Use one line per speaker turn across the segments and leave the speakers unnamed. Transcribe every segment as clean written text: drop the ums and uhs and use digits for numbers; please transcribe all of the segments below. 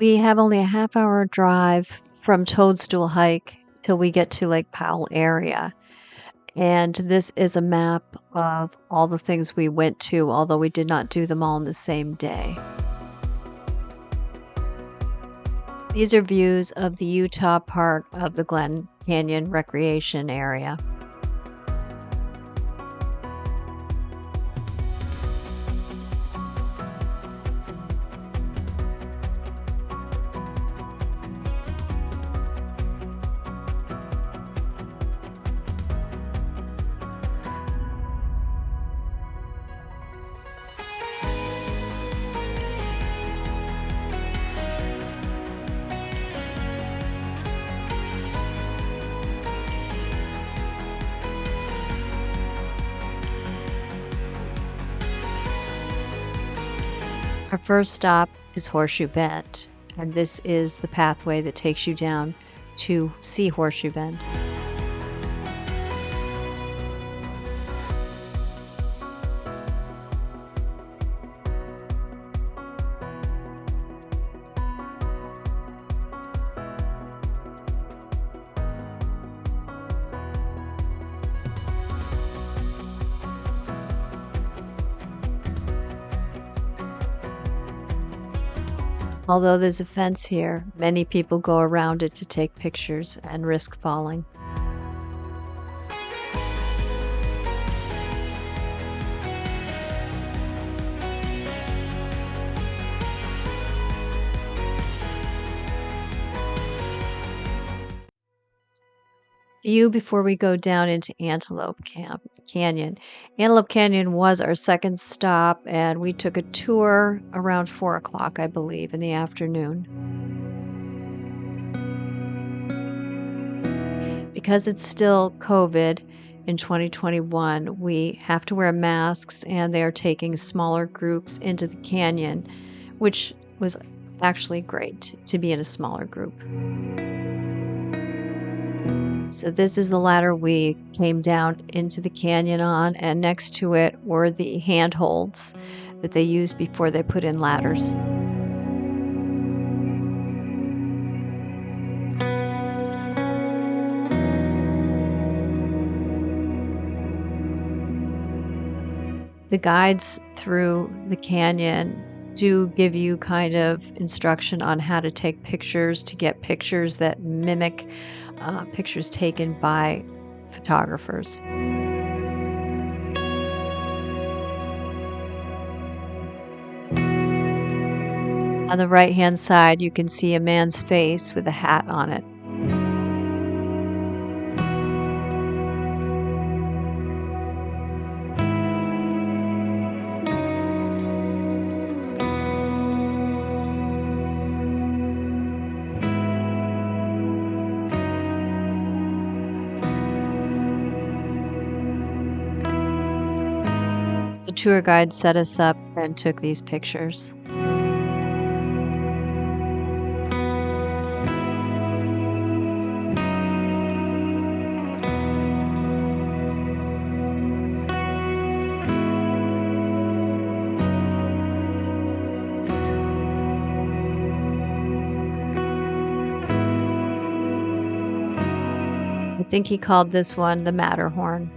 We have only a half-hour drive from Toadstool Hike till we get to Lake Powell area, and this is a map of all the things we went to, although we did not do them all in the same day. These are views of the Utah part of the Glen Canyon Recreation Area. Our first stop is Horseshoe Bend, and this is the pathway that takes you down to see Horseshoe Bend. Although there's a fence here, many people go around it to take pictures and risk falling. View before we go down into Antelope Canyon. Antelope Canyon was our second stop, and we took a tour around 4 o'clock, I believe, in the afternoon. Because it's still COVID in 2021, we have to wear masks, and they are taking smaller groups into the canyon, which was actually great to be in a smaller group. So this is the ladder we came down into the canyon on, and next to it were the handholds that they use before they put in ladders. The guides through the canyon do give you kind of instruction on how to take pictures, to get pictures that mimic pictures taken by photographers. On the right-hand side, you can see a man's face with a hat on it. The tour guide set us up and took these pictures. I think he called this one the Matterhorn.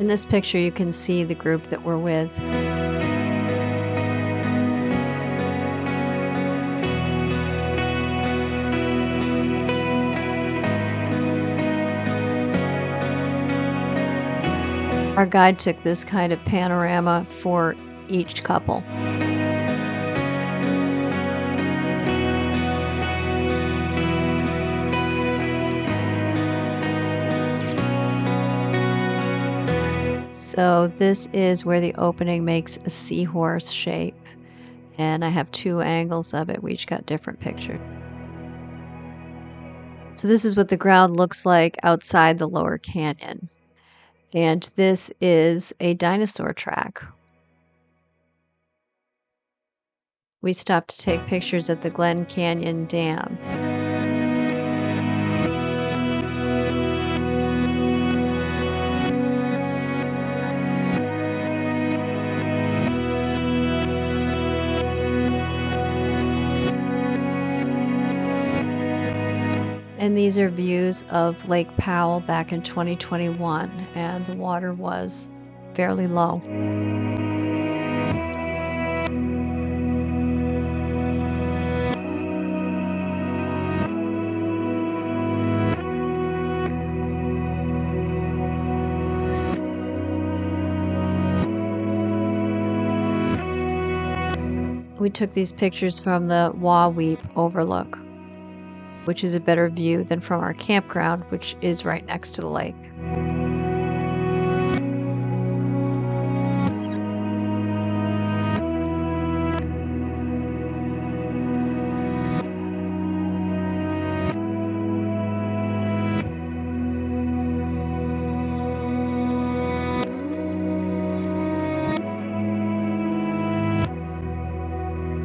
In this picture, you can see the group that we're with. Our guide took this kind of panorama for each couple. So this is where the opening makes a seahorse shape. And I have 2 angles of it. We each got different pictures. So this is what the ground looks like outside the lower canyon. And this is a dinosaur track. We stopped to take pictures at the Glen Canyon Dam. And these are views of Lake Powell back in 2021, and the water was fairly low. We took these pictures from the Wahweap overlook, which is a better view than from our campground, which is right next to the lake.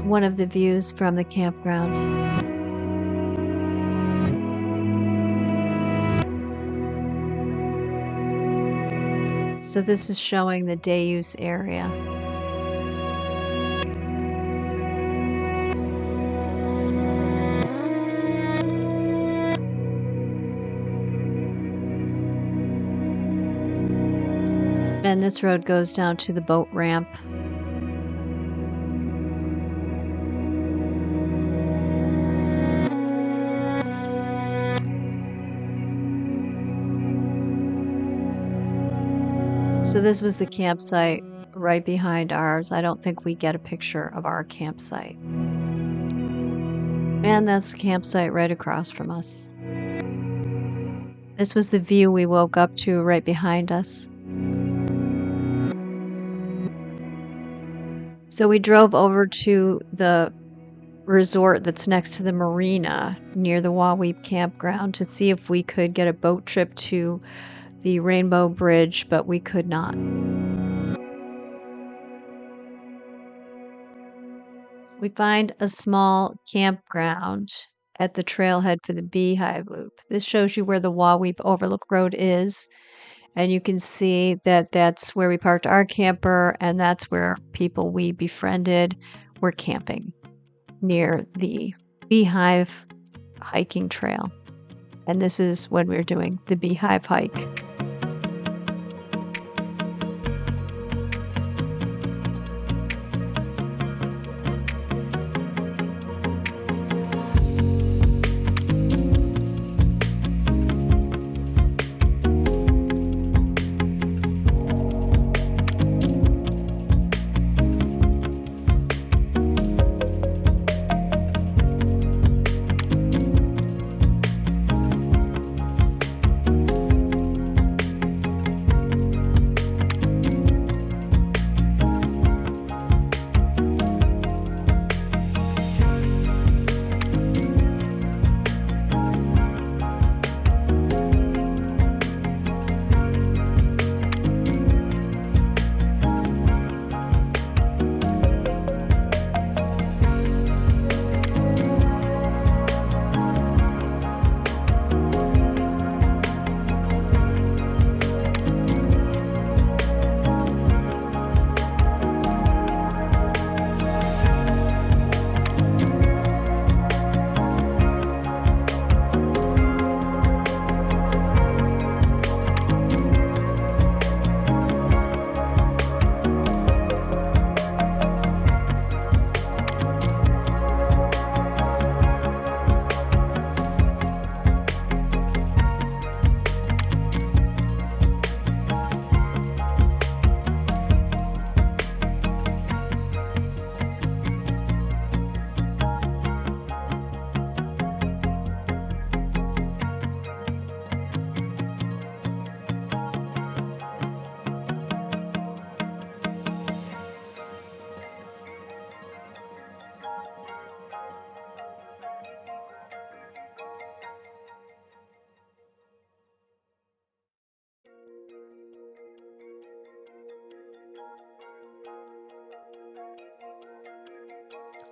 One of the views from the campground. So this is showing the day use area. And this road goes down to the boat ramp. So this was the campsite right behind ours. I don't think we get a picture of our campsite. And that's the campsite right across from us. This was the view we woke up to right behind us. So we drove over to the resort that's next to the marina near the Wahweap Campground to see if we could get a boat trip to the Rainbow Bridge, but we could not. We find a small campground at the trailhead for the Beehive Loop. This shows you where the Wahweap Overlook Road is, and you can see that that's where we parked our camper, and that's where people we befriended were camping near the Beehive hiking trail. And this is when we were doing the Beehive hike.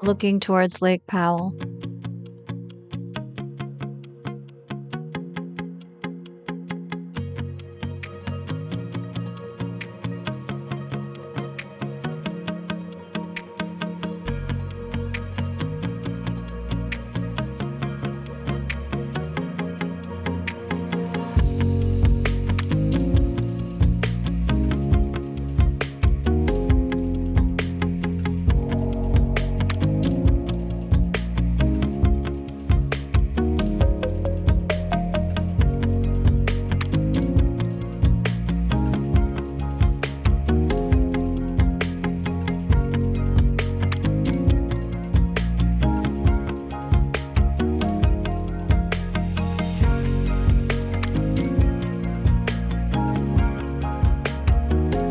looking towards Lake Powell.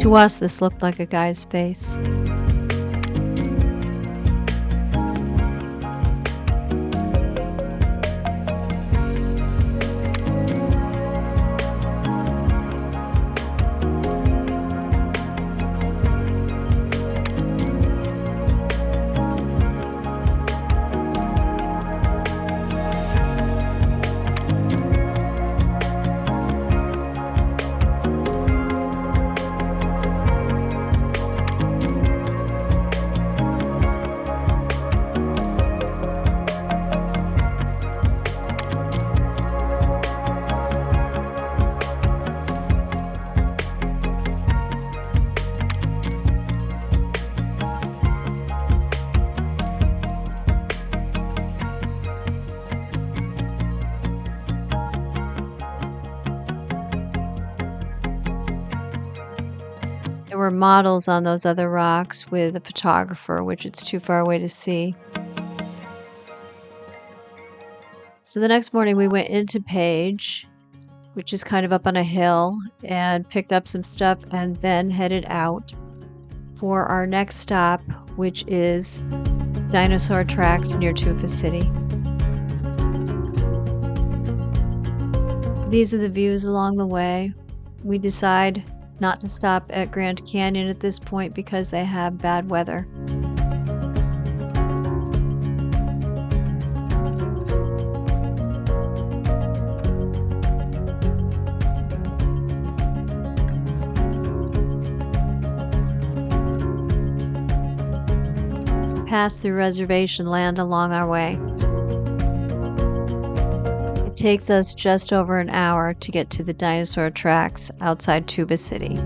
To us, this looked like a guy's face. There were models on those other rocks with a photographer, which it's too far away to see. So the next morning we went into Page, which is kind of up on a hill, and picked up some stuff and then headed out for our next stop, which is dinosaur tracks near Tufa City. These are the views along the way. We decide not to stop at Grand Canyon at this point because they have bad weather. Pass through reservation land along our way. It takes us just over an hour to get to the dinosaur tracks outside Tuba City.